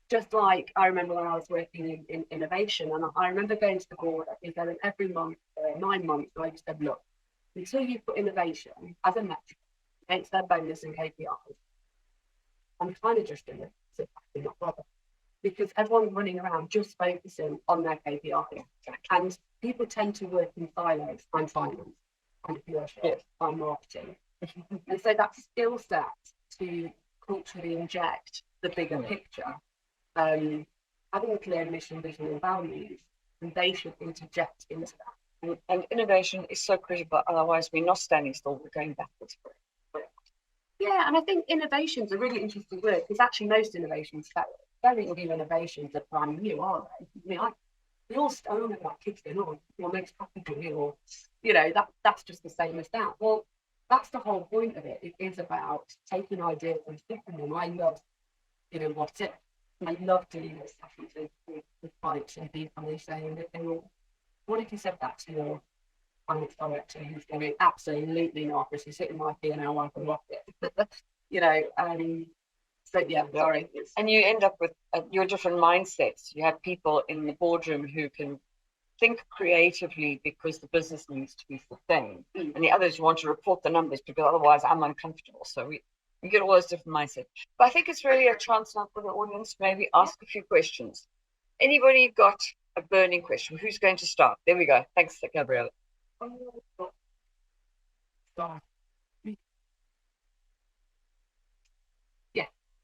Just like I remember when I was working in innovation, and I remember going to the board every month, 9 months, I just said, look, until you put innovation as a metric against their bonus and KPIs, I'm kind of just going to sit back and not bother, because everyone's running around just focusing on their KPIs. And people tend to work in silos. I'm finance, I'm commercial, I'm marketing. And so that skill set to culturally inject the bigger picture, having a clear mission, vision, and values, and they should interject into that. And innovation is so critical, otherwise we're not standing still, we're going backwards. Yeah, and I think innovation is a really interesting word, because actually most innovations, very new innovations are brand new, aren't they? I mean, we all stone about kids going, oh, your next packaging, or, that's just the same as that. Well, that's the whole point of it. It is about taking ideas and sticking them. I love, what's it? I love doing this sessions with clients and people, and saying that they will, what if you said that to your finance director who's going, absolutely not, this is hitting my P&L, I can rock it. So yeah, sorry. And you end up with your different mindsets. You have people in the boardroom who can think creatively because the business needs to be sustained, and the others want to report the numbers because otherwise I'm uncomfortable. So we get all those different mindsets. But I think it's really a chance now for the audience to maybe ask a few questions. Anybody got a burning question? Who's going to start? There we go. Thanks, Gabriella.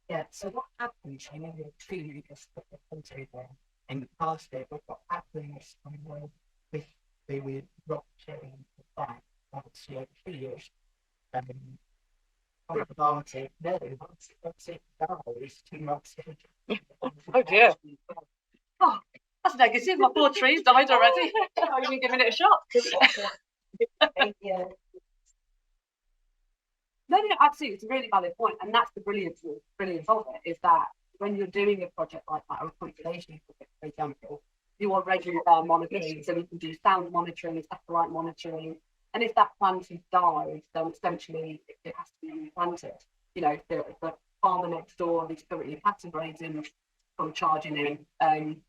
Yeah, so what happens when you truly just put the country there in the past day, but what happens when they were rock sharing the fight once you 3 years? About it, no, once it dies, 2 months later. Oh dear. Oh, that's negative. My poor tree's died already. I've even given it a shot. Yeah. No, absolutely. It's a really valid point. And that's the brilliance of it, is that when you're doing a project like that, or a conservation project, for example, you are regularly monitoring. So we can do sound monitoring, satellite monitoring. And if that plant has died, then essentially it has to be replanted. The farmer next door is currently pattern grading from charging in, then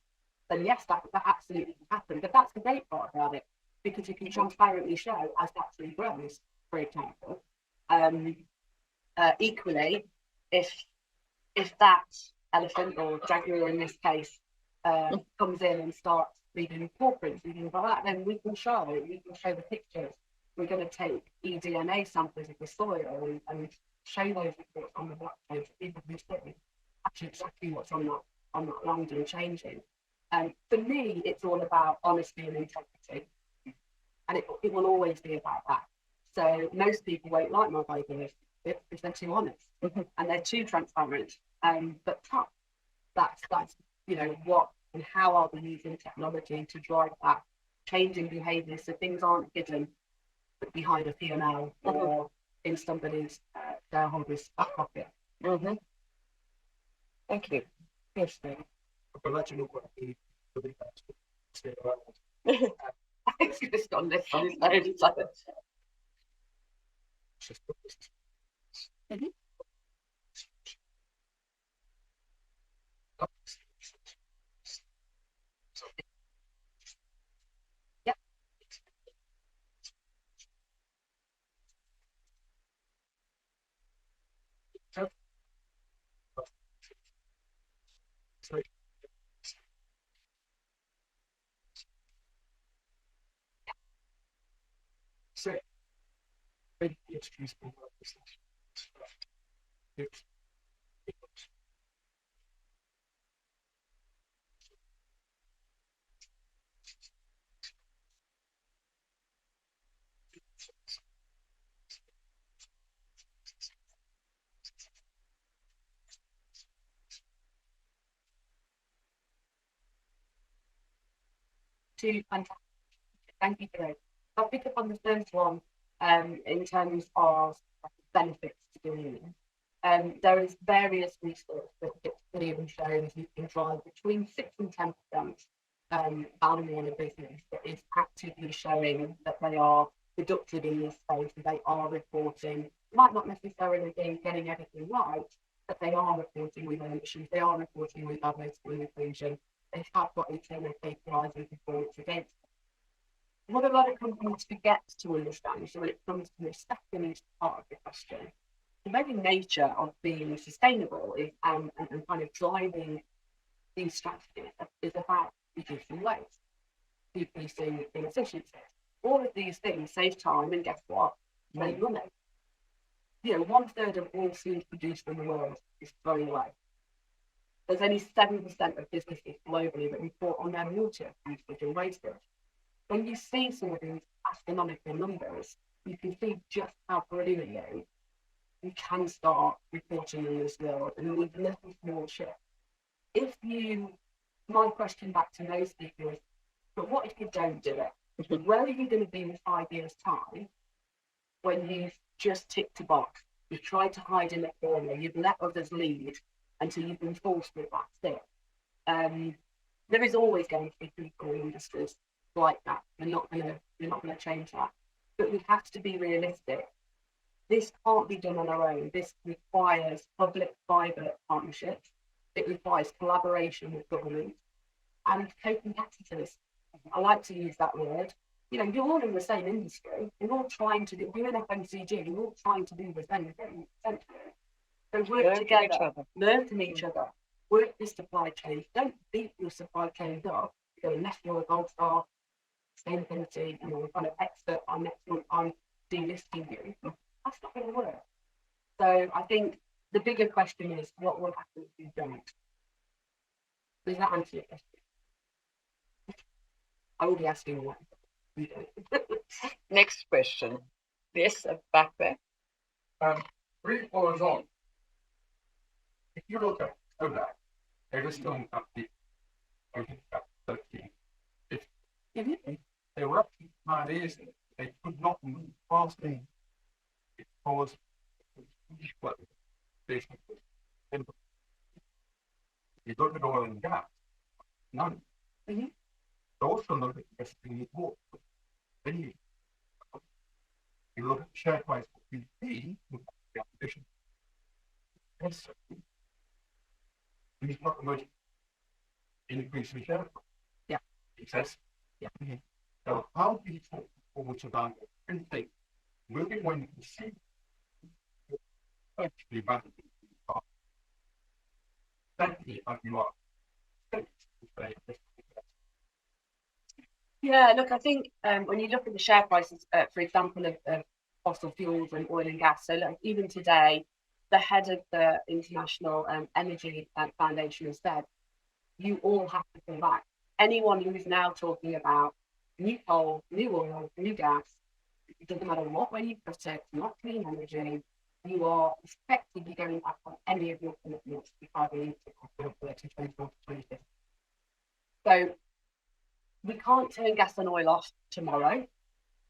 yes, that absolutely can happen. But that's the great part about it, because you can transparently show as that tree grows, for example. Equally, if that elephant, or jaguar in this case, comes in and starts leaving footprints and things like that, then we can show the pictures. We're going to take eDNA samples of the soil and show those reports on the blockchain for people who see actually exactly what's on that land and changing. For me, it's all about honesty and integrity, and it will always be about that. So most people won't like my biography because they're too honest and they're too transparent. But that's what and how are we using technology to drive that changing behaviour, so things aren't hidden behind a P&L or in somebody's shareholder's back pocket. Thank you. Yes, I'll let you know what I need for the I think you just got this on his nose. Yeah. So, excuse me. Fantastic. Thank you for those. I'll pick up on the first one in terms of benefits to doing it. There is various research that clearly shows you can drive between 6 and 10% value in a business that is actively showing that they are productive in this space, and they are reporting might not necessarily be getting everything right, but they are reporting with emissions, they are reporting with diversity and inclusion, they have got internal KPIs and performance against them. What a lot of companies forget to understand, so when it comes to the second part of the question, the very nature of being sustainable is and kind of driving these strategies is about reducing waste, decreasing inefficiencies. All of these things save time, and guess what? Save money. You know, 1/3 of all food produced in the world is thrown away. There's only 7% of businesses globally that report on their water usage and wastage. When you see some of these astronomical numbers, you can see just how brilliantly you can start reporting in this world and with little small shift. If you, my question back to most people is, but what if you don't do it? Where are you going to be in 5 years' time when you've just ticked a box? You've tried to hide in the corner, you've let others lead until you've been forced to that's it. There is always going to be people in industries like that. We're not going to change that. But we have to be realistic. This can't be done on our own. This requires public-private partnerships. It requires collaboration with government and co-competitors. I like to use that word. You know, you're all in the same industry. You're all trying to do, you're in FMCG, you're all trying to do the same thing, essentially. So work together, learn from each other, work this supply chain. Don't beat your supply chains up. You know, unless you're a gold star, sustainability, you know, kind of expert on next month on delisting you. That's not going to work. So I think the bigger question is, what will happen if you don't? Does that answer your question? I will be asking what. Next question. Yes, back there. Three floors on. If you look at solar, they were still up the 13. If they were up to 5 years, they could not move fast enough. It was you look at oil and gas, none. Mhm. Also look at the S&P water. Then you look at the share price of BP, look at the opposition. Yes, he's not much increase in share price. Yeah. It says, yeah. So how do you talk forward about anything? Moving when you see actually bad. Thank you, you are. Yeah, look, I think when you look at the share prices, for example, of fossil fuels and oil and gas, so like, even today, the head of the International Energy Foundation has said, you all have to come back. Anyone who is now talking about new coal, new oil, new gas, it doesn't matter what way you put it, it's not clean energy, you are effectively going back on any of your commitments before we need. So we can't turn gas and oil off tomorrow.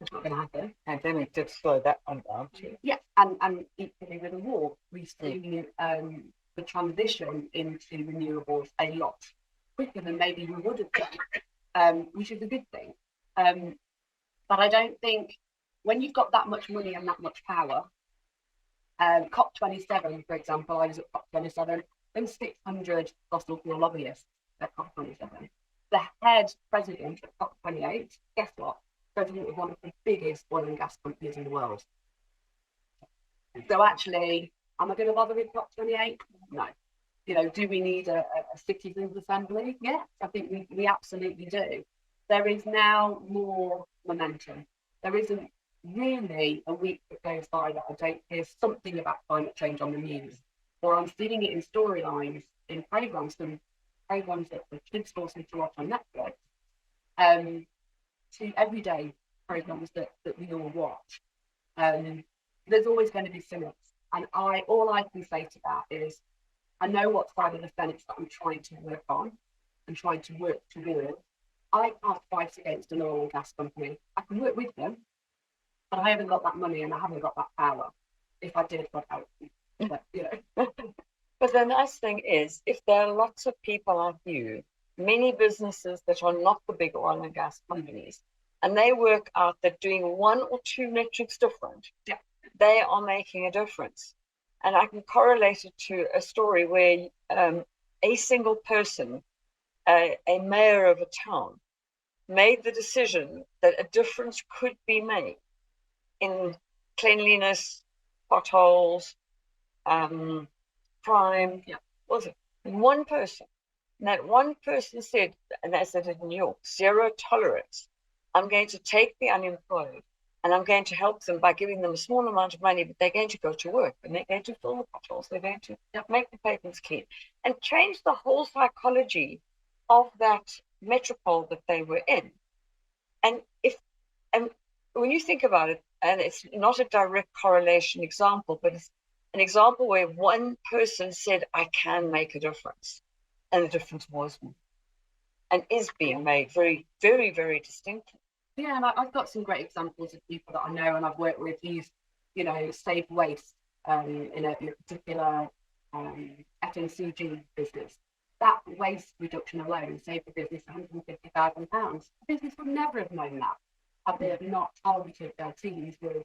It's not going to happen. And then it did slow that one down too. Yeah, and equally with the war, we've seen the transition into renewables a lot quicker than maybe we would have done, which is a good thing. But I don't think when you've got that much money and that much power, COP27, for example, I was at COP27, and 600 fossil fuel lobbyists at COP27. The head president of COP28, guess what? President of one of the biggest oil and gas companies in the world. So actually, am I going to bother with COP28? No. You know, do we need a citizens' assembly? Yes, I think we absolutely do. There is now more momentum. There isn't really a week that goes by that I don't hear something about climate change on the news, or I'm seeing it in storylines, in programs, and programs that the kids force me to watch on Netflix, to everyday programs that we all watch. There's always going to be cynics, and all I can say to that is, I know what side of the fence that I'm trying to work on and trying to work towards. I can't fight against an oil and gas company. I can work with them, but I haven't got that money and I haven't got that power. If I did, God help me. But, you know. But the nice thing is, if there are lots of people like you, many businesses that are not the big oil and gas companies, and they work out that doing one or two metrics different, yeah, they are making a difference. And I can correlate it to a story where a single person, a mayor of a town, made the decision that a difference could be made in cleanliness, potholes, crime. Yeah. Was it one person? And that one person said, and that's it in New York, 0 tolerance. I'm going to take the unemployed and I'm going to help them by giving them a small amount of money, but they're going to go to work and they're going to fill the potholes. They're going to make the pavements clean and change the whole psychology of that metropole that they were in. And when you think about it, and it's not a direct correlation example, but it's an example where one person said, I can make a difference. And the difference was and is being made very, very, very distinctly. Yeah, and I've got some great examples of people that I know and I've worked with who's, saved waste in a particular FMCG business. That waste reduction alone saved the business £150,000. The business would never have known that had they have not targeted their teams with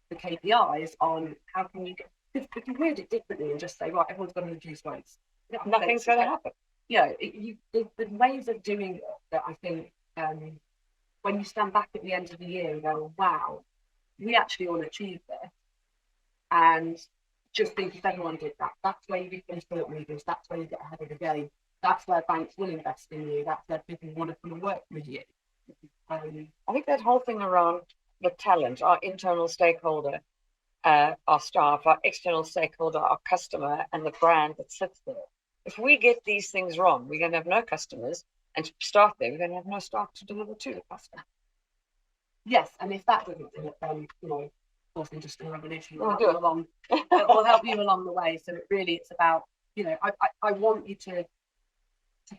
the KPIs on how can you get, because you can word it differently and just say, right, everyone's got to reduce waste. Nothing's going to happen. The ways of doing it that I think when you stand back at the end of the year and go, wow, we actually all achieved this. And just think if everyone did that, that's where you become thought leaders, that's where you get ahead of the game. That's where banks will invest in you, that's where people want to come and work with you. I think that whole thing around the talent, our internal stakeholder, our staff, our external stakeholder, our customer, and the brand that sits there. If we get these things wrong, we're going to have no customers, and to start there, we're going to have no staff to deliver to the customer. Yes, and if that doesn't do it, then Fourth Industrial Revolution will help do you it. along. Will help you along the way. So it's about I want you to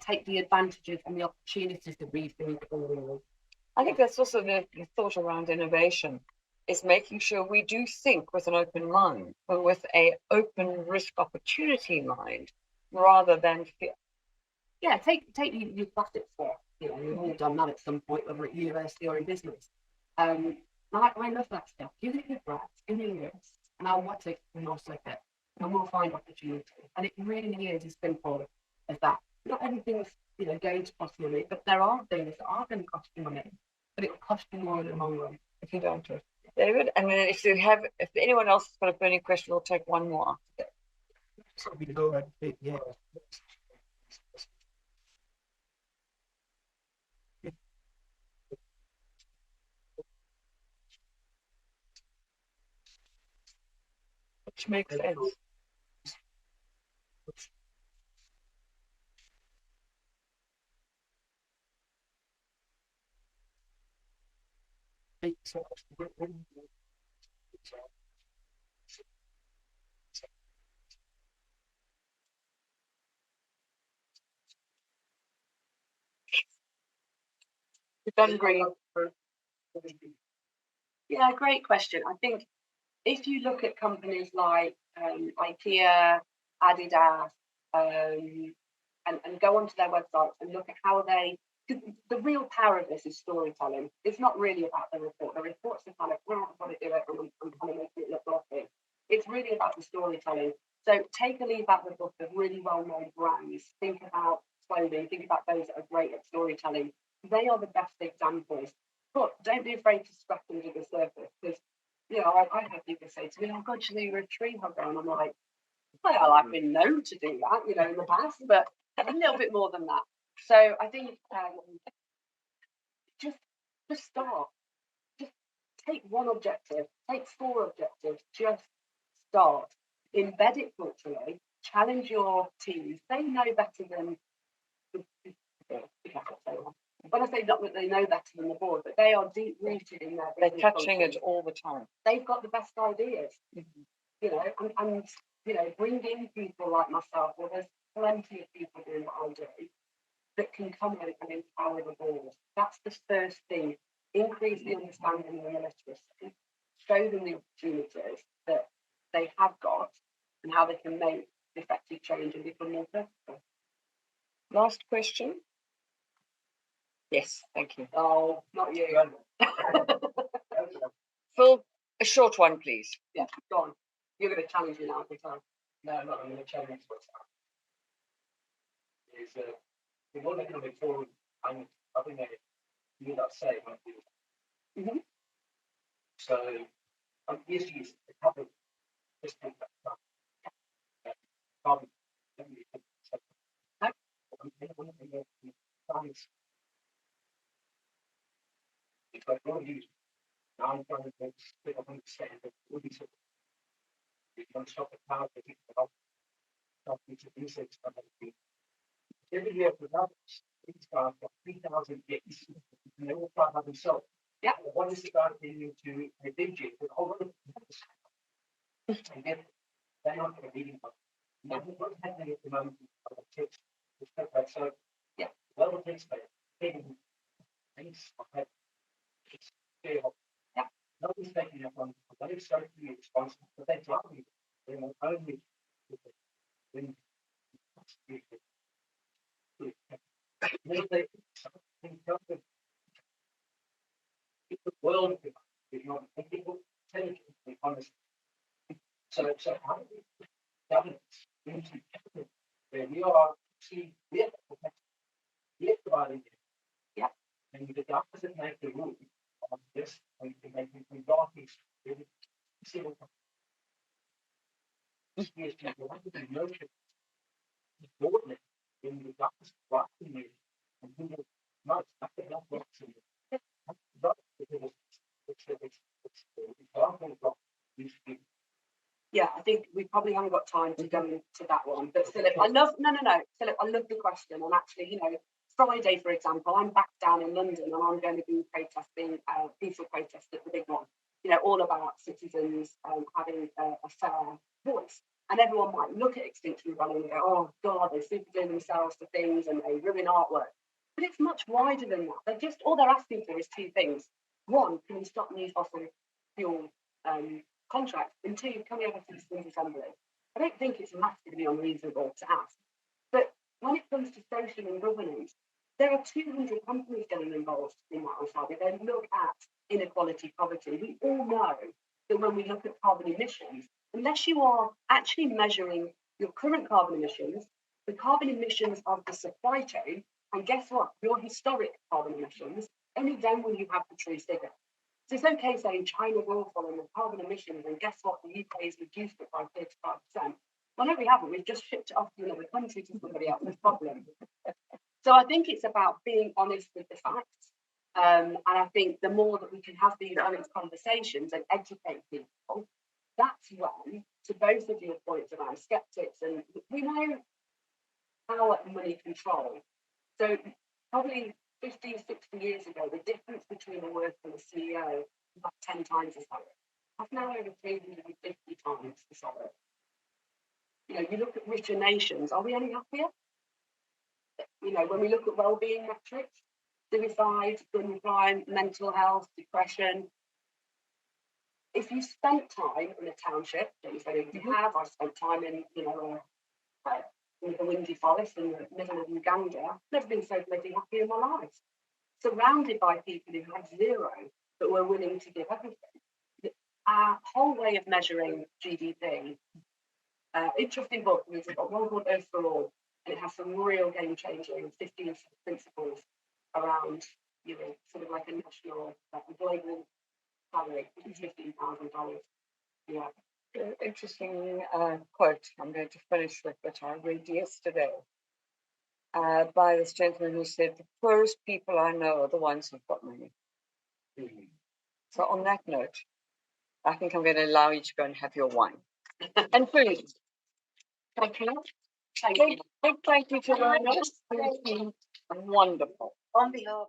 take the advantages and the opportunities to rethink all. I think that's also the thought around innovation, is making sure we do think with an open mind, but with an open risk opportunity mind, rather than fear. Yeah, take your plastics for. We've all done that at some point, whether at university or in business. I love that stuff. Give it a good breath, give it a risk, and I'll watch it and I'll slip it, and we'll find opportunity. And it really is as simple as that. Not everything's going to cost money, but there are things that are going to cost you money, but it will cost you more in the long run if you don't do it. David, and then if anyone else has got a burning question, we'll take one more. So we go ahead, yeah. Which makes sense. You've done great. Yeah, great question. I think if you look at companies like IKEA, Adidas, and go onto their websites and look at how the real power of this is storytelling. It's not really about the report. The report's the kind of, well, I've got to do it and I'm kind of making it look glossy. It's really about the storytelling. So take a leaf out of the book of really well-known brands. Think about clothing. Think about those that are great at storytelling. They are the best examples. But don't be afraid to scratch under the surface, because I have people say to me, "Oh God, you're a tree hugger," and I'm like, "Well, I've been known to do that, in the past, but a little bit more than that." So I think just start. Just take one objective, take 4 objectives. Just start. Embed it culturally. Challenge your teams. They know better than when I say not that they know better than the board, but they are deep rooted in their. They're touching it all the time. They've got the best ideas, and bring in people like myself. Well, there's plenty of people doing what I do that can come in and empower the board. That's the first thing. Increase the understanding of the literacy. Show them the opportunities that they have got and how they can make effective change and become more purposeful. Last question. Yes, thank you. Oh, not you. Phil, A short one, please. Yeah, go on. You're going to challenge me now, I can tell. No, I'm going to challenge what's happening. Is the World Economic Forum, and I think they do that same. Mhm. So, ESG is a couple of just think that carbon. It's like one of these. Now I'm trying to split up understand that all these you don't stop the power to think about something to insects that have been every year for that these guys got 3,000 gigs and they all try by themselves. Yeah. One is about being into a DJ with a whole lot of and get they're not going to reading about. Now what's happening at the moment takes so yeah, well it takes taking things it's yeah. Nobody's taking up on they start to be responsible, but they're dropping they will only when the world is not people intelligently honest. So how do we governance into where we are see we're providing it. Yeah. And the doctors that make the rule on this and they make the doctors really see what is the notion boarding in the doctors watching you and who will not nothing else works in you. Yeah, I think we probably haven't got time to go into that one. But Philip, Philip, I love the question. And actually, you know, Friday, for example, I'm back down in London and I'm going to be protesting, peaceful protest at the big one. You know, all about citizens having a fair voice. And everyone might look at Extinction Rebellion and go, oh God, they super do themselves to things and they ruin artwork. But it's much wider than that. They're just all they're asking for is two things. One, can we stop new fossil fuel contracts? And two, can we have a citizens' assembly? I don't think it's massively unreasonable to ask. But when it comes to social and governance, there are 200 companies getting involved in that on Saturday. They look at inequality, poverty. We all know that when we look at carbon emissions, unless you are actually measuring your current carbon emissions, the carbon emissions of the supply chain, and guess what? Your historic carbon emissions, only then will you have the true figure. So it's okay saying China will follow the carbon emissions, and guess what? The UK has reduced it by 35%. Well, no, we haven't. We've just shipped it off to another country to somebody else's problem. So I think it's about being honest with the facts. And I think the more that we can have these honest conversations and educate people, that's when, to both of your points around skeptics, and we know power and money control. So probably 50, 60 years ago, the difference between a worker and a CEO was about 10 times the salary. That's now over 350 times the salary. You know, you look at richer nations, are we any happier? You know, when we look at well-being metrics, suicide, gun crime, mental health, depression. If you spent time in a township, don't you say you have, I spent time in, you know, in the windy forest in the middle of Uganda, I've never been so bloody happy in my life. Surrounded by people who had zero, but were willing to give everything. Our whole way of measuring GDP, interesting book, it's got one called Earth for All, and it has some real game-changing 15 principles around, you know, sort of like a national, global salary, which is $15,000. Yeah. Interesting quote. I'm going to finish with which I read yesterday by this gentleman who said, the poorest people I know are the ones who've got money. Mm-hmm. So on that note, I think I'm going to allow you to go and have your wine. And food. Thank you. Thank you to learn us. It's been wonderful. On behalf